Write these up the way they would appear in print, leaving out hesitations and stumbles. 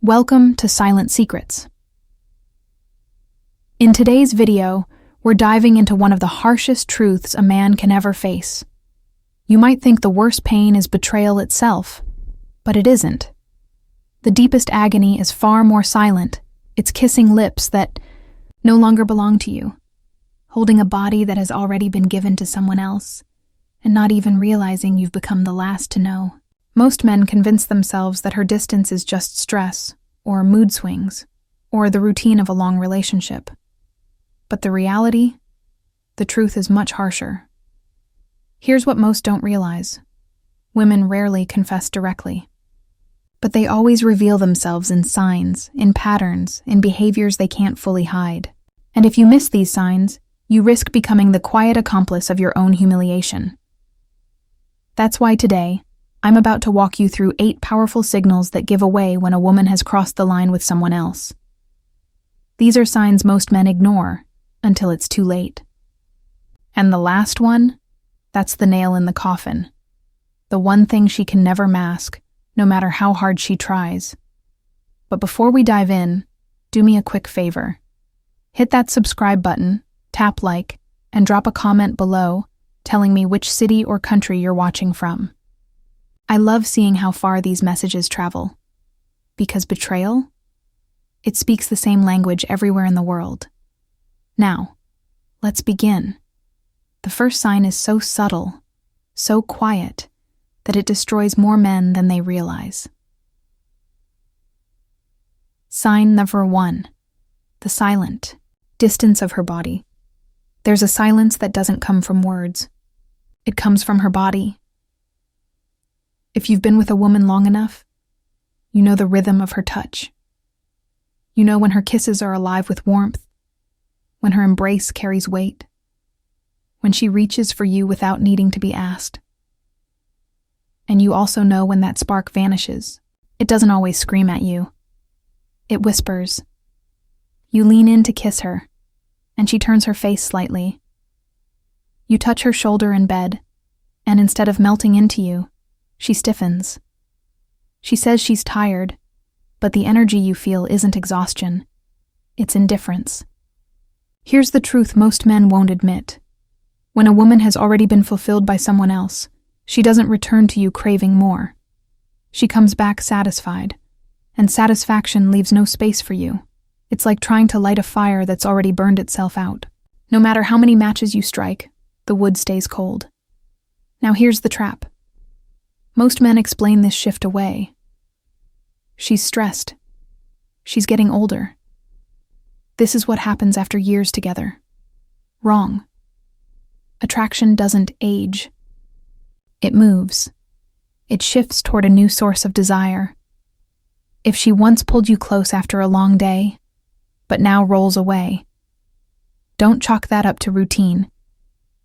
Welcome to Silent Secrets. In today's video, we're diving into one of the harshest truths a man can ever face. You might think the worst pain is betrayal itself, but it isn't. The deepest agony is far more silent. It's kissing lips that no longer belong to you, holding a body that has already been given to someone else, and not even realizing you've become the last to know. Most men convince themselves that her distance is just stress, or mood swings, or the routine of a long relationship. But the reality? The truth is much harsher. Here's what most don't realize. Women rarely confess directly. But they always reveal themselves in signs, in patterns, in behaviors they can't fully hide. And if you miss these signs, you risk becoming the quiet accomplice of your own humiliation. That's why today, I'm about to walk you through 8 powerful signals that give away when a woman has crossed the line with someone else. These are signs most men ignore until it's too late. And the last one? That's the nail in the coffin. The one thing she can never mask, no matter how hard she tries. But before we dive in, do me a quick favor. Hit that subscribe button, tap like, and drop a comment below telling me which city or country you're watching from. I love seeing how far these messages travel. Because betrayal? It speaks the same language everywhere in the world. Now, let's begin. The first sign is so subtle, so quiet, that it destroys more men than they realize. Sign number 1. The silent distance of her body. There's a silence that doesn't come from words. It comes from her body. If you've been with a woman long enough, you know the rhythm of her touch. You know when her kisses are alive with warmth, when her embrace carries weight, when she reaches for you without needing to be asked. And you also know when that spark vanishes. It doesn't always scream at you. It whispers. You lean in to kiss her, and she turns her face slightly. You touch her shoulder in bed, and instead of melting into you, she stiffens. She says she's tired, but the energy you feel isn't exhaustion. It's indifference. Here's the truth most men won't admit. When a woman has already been fulfilled by someone else, she doesn't return to you craving more. She comes back satisfied, and satisfaction leaves no space for you. It's like trying to light a fire that's already burned itself out. No matter how many matches you strike, the wood stays cold. Now here's the trap. Most men explain this shift away. She's stressed. She's getting older. This is what happens after years together. Wrong. Attraction doesn't age. It moves. It shifts toward a new source of desire. If she once pulled you close after a long day, but now rolls away, don't chalk that up to routine.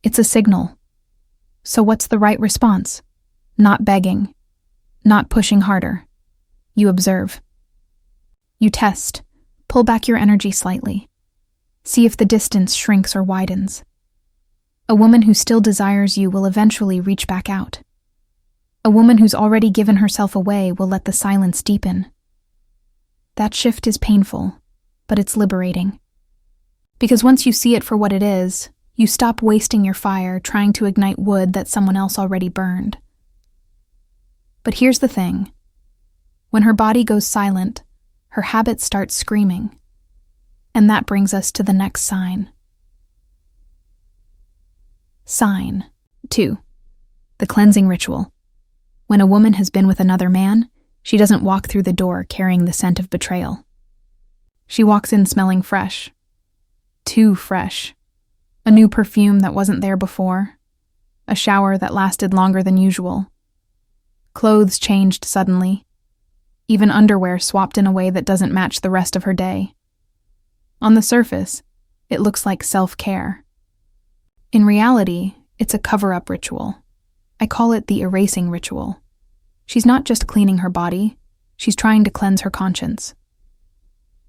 It's a signal. So what's the right response? Not begging. Not pushing harder. You observe. You test. Pull back your energy slightly. See if the distance shrinks or widens. A woman who still desires you will eventually reach back out. A woman who's already given herself away will let the silence deepen. That shift is painful, but it's liberating. Because once you see it for what it is, you stop wasting your fire trying to ignite wood that someone else already burned. But here's the thing. When her body goes silent, her habits start screaming. And that brings us to the next sign. Sign 2. The cleansing ritual. When a woman has been with another man, she doesn't walk through the door carrying the scent of betrayal. She walks in smelling fresh. Too fresh. A new perfume that wasn't there before. A shower that lasted longer than usual. Clothes changed suddenly. Even underwear swapped in a way that doesn't match the rest of her day. On the surface, it looks like self-care. In reality, it's a cover-up ritual. I call it the erasing ritual. She's not just cleaning her body, she's trying to cleanse her conscience.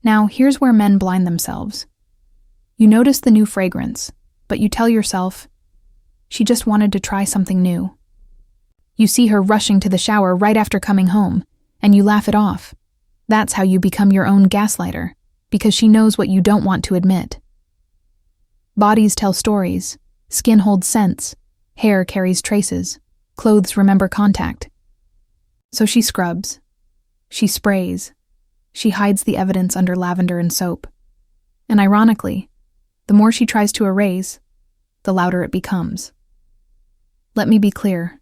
Now, here's where men blind themselves. You notice the new fragrance, but you tell yourself, she just wanted to try something new. You see her rushing to the shower right after coming home, and you laugh it off. That's how you become your own gaslighter, because she knows what you don't want to admit. Bodies tell stories, skin holds scents, hair carries traces, clothes remember contact. So she scrubs, she sprays, she hides the evidence under lavender and soap. And ironically, the more she tries to erase, the louder it becomes. Let me be clear.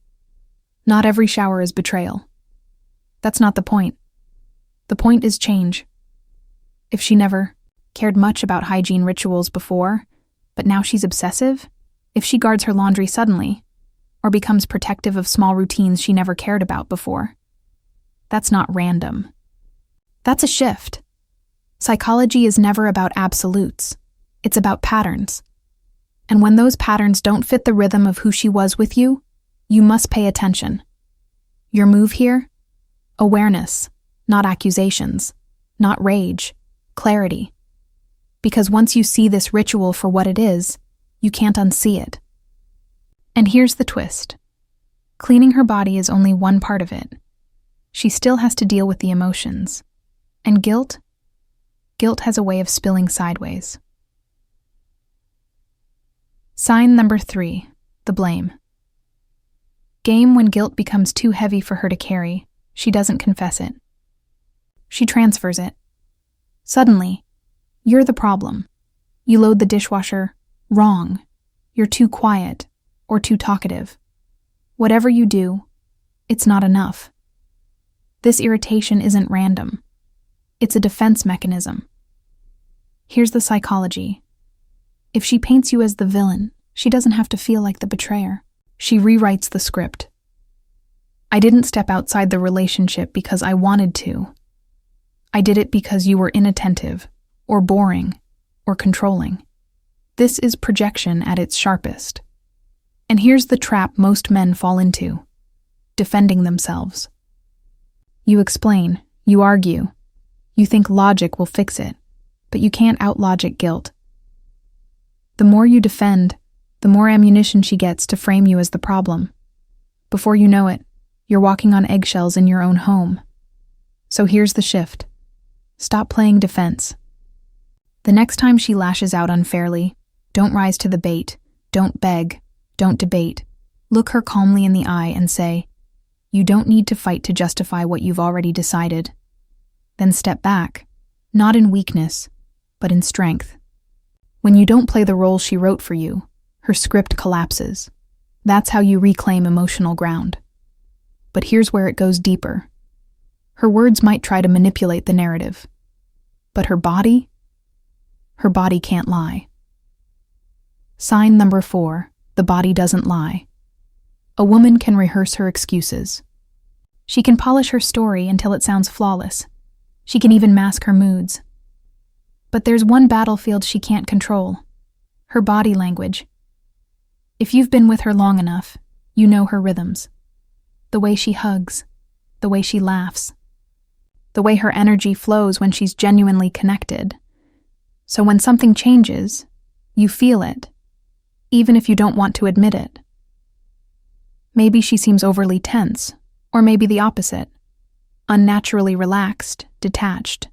Not every shower is betrayal. That's not the point. The point is change. If she never cared much about hygiene rituals before, but now she's obsessive, if she guards her laundry suddenly, or becomes protective of small routines she never cared about before, that's not random. That's a shift. Psychology is never about absolutes. It's about patterns. And when those patterns don't fit the rhythm of who she was with you, you must pay attention. Your move here? Awareness, not accusations, not rage, clarity. Because once you see this ritual for what it is, you can't unsee it. And here's the twist. Cleaning her body is only one part of it. She still has to deal with the emotions. And guilt has a way of spilling sideways. Sign number 3, the blame. Game when guilt becomes too heavy for her to carry, she doesn't confess it. She transfers it. Suddenly, you're the problem. You load the dishwasher wrong. You're too quiet or too talkative. Whatever you do, it's not enough. This irritation isn't random. It's a defense mechanism. Here's the psychology. If she paints you as the villain, she doesn't have to feel like the betrayer. She rewrites the script. I didn't step outside the relationship because I wanted to. I did it because you were inattentive, or boring, or controlling. This is projection at its sharpest. And here's the trap most men fall into: defending themselves. You explain, you argue, you think logic will fix it, but you can't out-logic guilt. The more you defend, the more ammunition she gets to frame you as the problem. Before you know it, you're walking on eggshells in your own home. So here's the shift. Stop playing defense. The next time she lashes out unfairly, don't rise to the bait, don't beg, don't debate. Look her calmly in the eye and say, "You don't need to fight to justify what you've already decided." Then step back, not in weakness, but in strength. When you don't play the role she wrote for you, her script collapses. That's how you reclaim emotional ground. But here's where it goes deeper. Her words might try to manipulate the narrative, but her body can't lie. Sign number 4, the body doesn't lie. A woman can rehearse her excuses. She can polish her story until it sounds flawless. She can even mask her moods. But there's one battlefield she can't control: her body language. If you've been with her long enough, you know her rhythms. The way she hugs, the way she laughs, the way her energy flows when she's genuinely connected. So when something changes, you feel it, even if you don't want to admit it. Maybe she seems overly tense, or maybe the opposite, unnaturally relaxed, detached.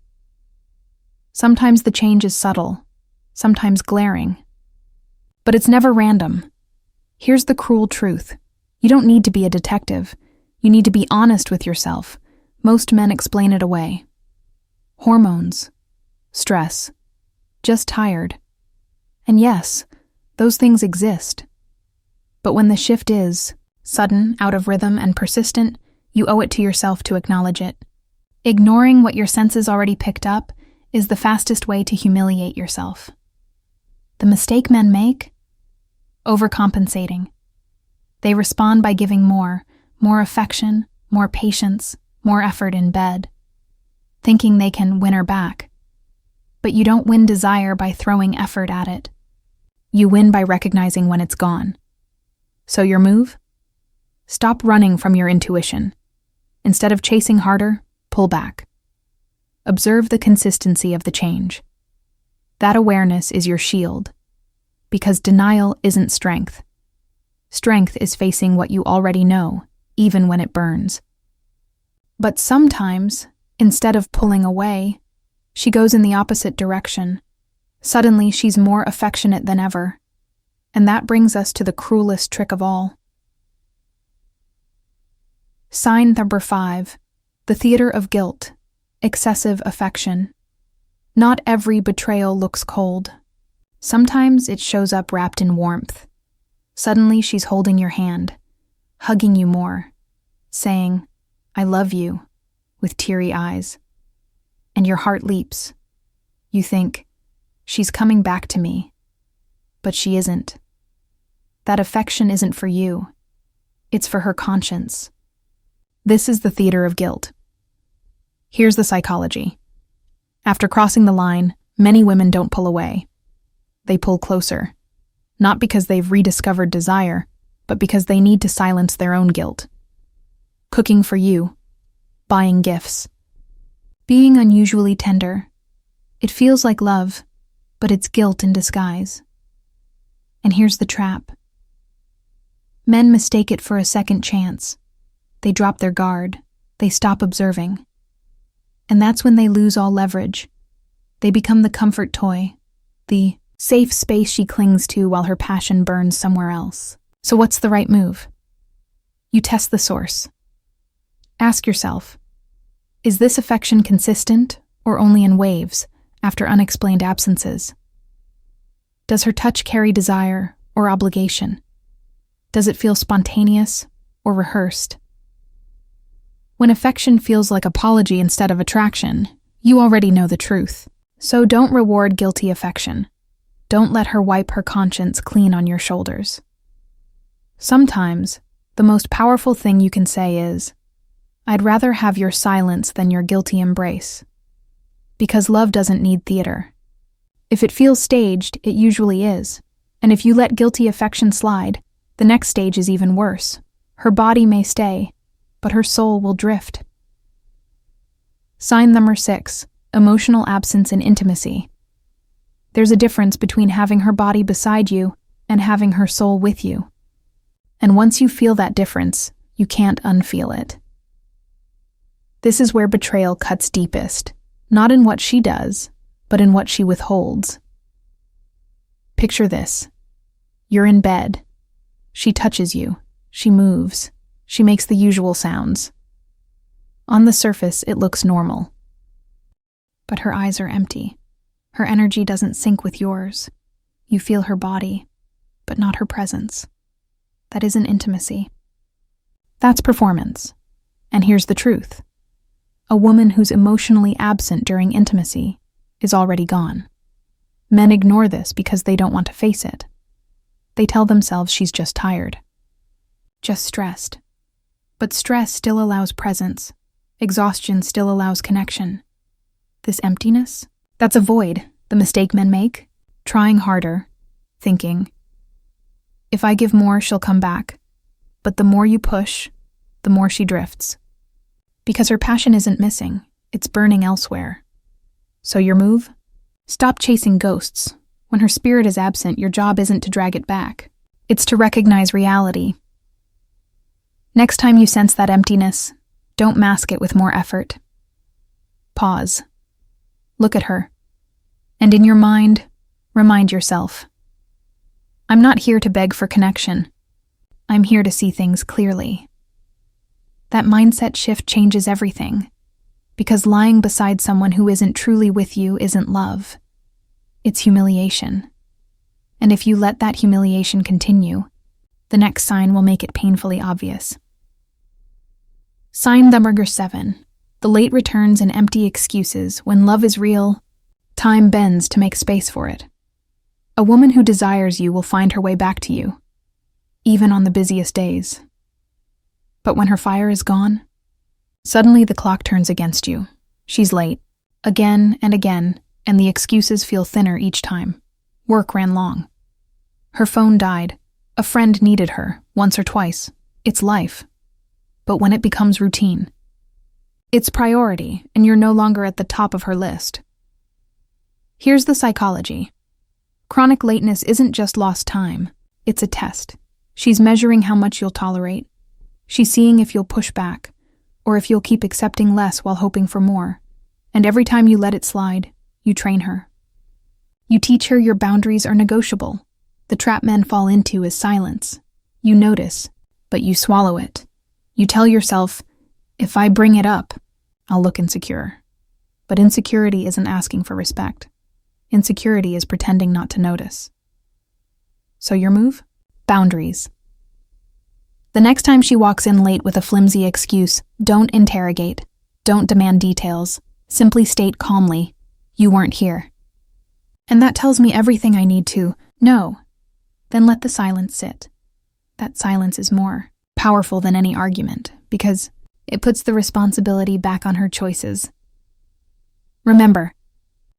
Sometimes the change is subtle, sometimes glaring. But it's never random. Here's the cruel truth. You don't need to be a detective. You need to be honest with yourself. Most men explain it away. Hormones, stress, just tired. And yes, those things exist. But when the shift is sudden, out of rhythm, and persistent, you owe it to yourself to acknowledge it. Ignoring what your senses already picked up is the fastest way to humiliate yourself. The mistake men make? Overcompensating. They respond by giving more affection, more patience, more effort in bed, thinking they can win her back. But you don't win desire by throwing effort at it. You win by recognizing when it's gone. So your move? Stop running from your intuition. Instead of chasing harder, pull back. Observe the consistency of the change. That awareness is your shield, because denial isn't strength. Strength is facing what you already know, even when it burns. But sometimes, Instead of pulling away, she goes in the opposite direction. Suddenly, she's more affectionate than ever. And that brings us to the cruelest trick of all. Sign number 5, the theater of guilt, excessive affection. Not every betrayal looks cold. Sometimes it shows up wrapped in warmth. Suddenly she's holding your hand, hugging you more, saying, "I love you," with teary eyes. And your heart leaps. You think, she's coming back to me. But she isn't. That affection isn't for you. It's for her conscience. This is the theater of guilt. Here's the psychology. After crossing the line, many women don't pull away. They pull closer. Not because they've rediscovered desire, but because they need to silence their own guilt. Cooking for you. Buying gifts. Being unusually tender. It feels like love, but it's guilt in disguise. And here's the trap. Men mistake it for a second chance. They drop their guard. They stop observing. And that's when they lose all leverage. They become the comfort toy, the safe space she clings to while her passion burns somewhere else. So what's the right move? You test the source. Ask yourself, is this affection consistent or only in waves after unexplained absences? Does her touch carry desire or obligation? Does it feel spontaneous or rehearsed? When affection feels like apology instead of attraction, you already know the truth. So don't reward guilty affection. Don't let her wipe her conscience clean on your shoulders. Sometimes, the most powerful thing you can say is, "I'd rather have your silence than your guilty embrace." Because love doesn't need theater. If it feels staged, it usually is. And if you let guilty affection slide, the next stage is even worse. Her body may stay, but her soul will drift. Sign number 6, emotional absence in intimacy. There's a difference between having her body beside you and having her soul with you. And once you feel that difference, you can't unfeel it. This is where betrayal cuts deepest, not in what she does, but in what she withholds. Picture this. You're in bed. She touches you. She moves. She makes the usual sounds. On the surface, it looks normal. But her eyes are empty. Her energy doesn't sync with yours. You feel her body, but not her presence. That isn't intimacy. That's performance. And here's the truth. A woman who's emotionally absent during intimacy is already gone. Men ignore this because they don't want to face it. They tell themselves she's just tired. Just stressed. But stress still allows presence. Exhaustion still allows connection. This emptiness? That's a void, the mistake men make. Trying harder, thinking, if I give more, she'll come back. But the more you push, the more she drifts. Because her passion isn't missing, it's burning elsewhere. So your move? Stop chasing ghosts. When her spirit is absent, your job isn't to drag it back. It's to recognize reality. Next time you sense that emptiness, don't mask it with more effort. Pause. Look at her. And in your mind, remind yourself, I'm not here to beg for connection. I'm here to see things clearly. That mindset shift changes everything. Because lying beside someone who isn't truly with you isn't love. It's humiliation. And if you let that humiliation continue, the next sign will make it painfully obvious. Sign number 7. The late returns and empty excuses. When love is real, time bends to make space for it. A woman who desires you will find her way back to you, even on the busiest days. But when her fire is gone, suddenly the clock turns against you. She's late, again and again, and the excuses feel thinner each time. Work ran long. Her phone died. A friend needed her, once or twice. It's life. But when it becomes routine, it's priority, and you're no longer at the top of her list. Here's the psychology. Chronic lateness isn't just lost time. It's a test. She's measuring how much you'll tolerate. She's seeing if you'll push back, or if you'll keep accepting less while hoping for more. And every time you let it slide, you train her. You teach her your boundaries are negotiable. The trap men fall into is silence. You notice, but you swallow it. You tell yourself, if I bring it up, I'll look insecure. But insecurity isn't asking for respect. Insecurity is pretending not to notice. So your move? Boundaries. The next time she walks in late with a flimsy excuse, don't interrogate. Don't demand details. Simply state calmly, you weren't here. And that tells me everything I need to know. Then let the silence sit. That silence is more powerful than any argument, because it puts the responsibility back on her choices. Remember,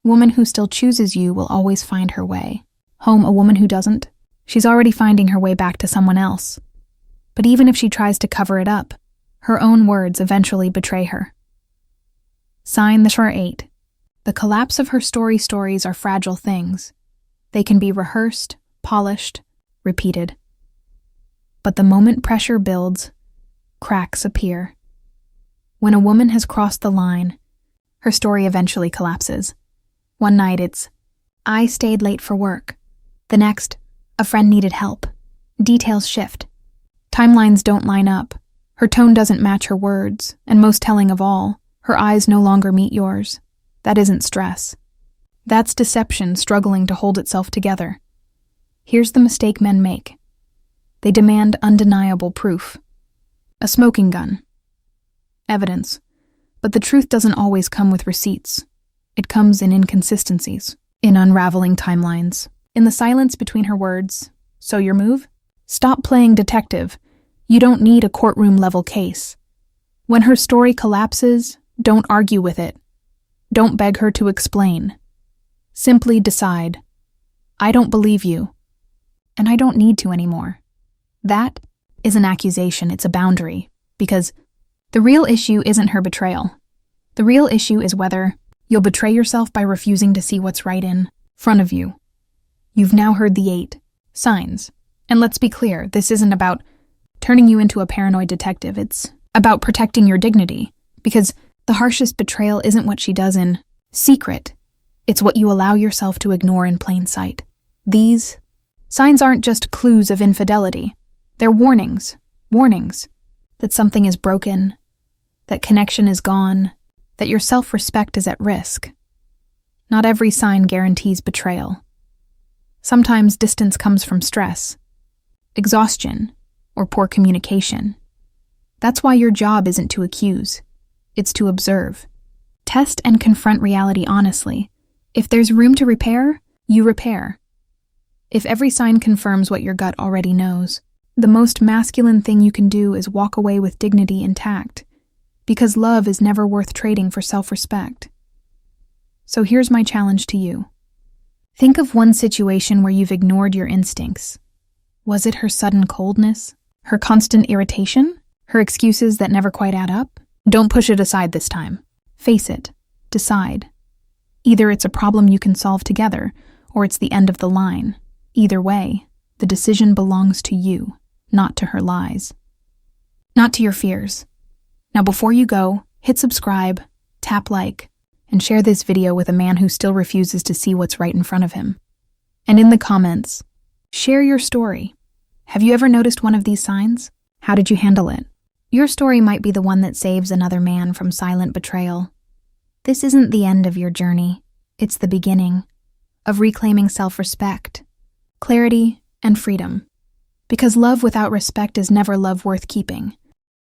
a woman who still chooses you will always find her way. Home, a woman who doesn't, she's already finding her way back to someone else. But even if she tries to cover it up, her own words eventually betray her. Sign the Shore 8. The collapse of her stories are fragile things. They can be rehearsed, polished, repeated. But the moment pressure builds, cracks appear. When a woman has crossed the line, her story eventually collapses. One night it's, I stayed late for work. The next, a friend needed help. Details shift. Timelines don't line up. Her tone doesn't match her words, and most telling of all, her eyes no longer meet yours. That isn't stress. That's deception struggling to hold itself together. Here's the mistake men make. They demand undeniable proof. A smoking gun. Evidence. But the truth doesn't always come with receipts. It comes in inconsistencies, in unraveling timelines, in the silence between her words. So your move? Stop playing detective. You don't need a courtroom-level case. When her story collapses, don't argue with it. Don't beg her to explain. Simply decide, I don't believe you, and I don't need to anymore. That is an accusation, it's a boundary, because the real issue isn't her betrayal. The real issue is whether you'll betray yourself by refusing to see what's right in front of you. You've now heard the 8 signs. And let's be clear, this isn't about turning you into a paranoid detective. It's about protecting your dignity, because the harshest betrayal isn't what she does in secret. It's what you allow yourself to ignore in plain sight. These signs aren't just clues of infidelity. They're warnings that something is broken, that connection is gone, that your self-respect is at risk. Not every sign guarantees betrayal. Sometimes distance comes from stress, exhaustion, or poor communication. That's why your job isn't to accuse. It's to observe. Test and confront reality honestly. If there's room to repair, you repair. If every sign confirms what your gut already knows, the most masculine thing you can do is walk away with dignity intact, because love is never worth trading for self-respect. So here's my challenge to you. Think of one situation where you've ignored your instincts. Was it her sudden coldness? Her constant irritation? Her excuses that never quite add up? Don't push it aside this time. Face it. Decide. Either it's a problem you can solve together, or it's the end of the line. Either way, the decision belongs to you, not to her lies. Not to your fears. Now before you go, hit subscribe, tap like, and share this video with a man who still refuses to see what's right in front of him. And in the comments, share your story. Have you ever noticed one of these signs? How did you handle it? Your story might be the one that saves another man from silent betrayal. This isn't the end of your journey. It's the beginning of reclaiming self-respect, clarity, and freedom. Because love without respect is never love worth keeping.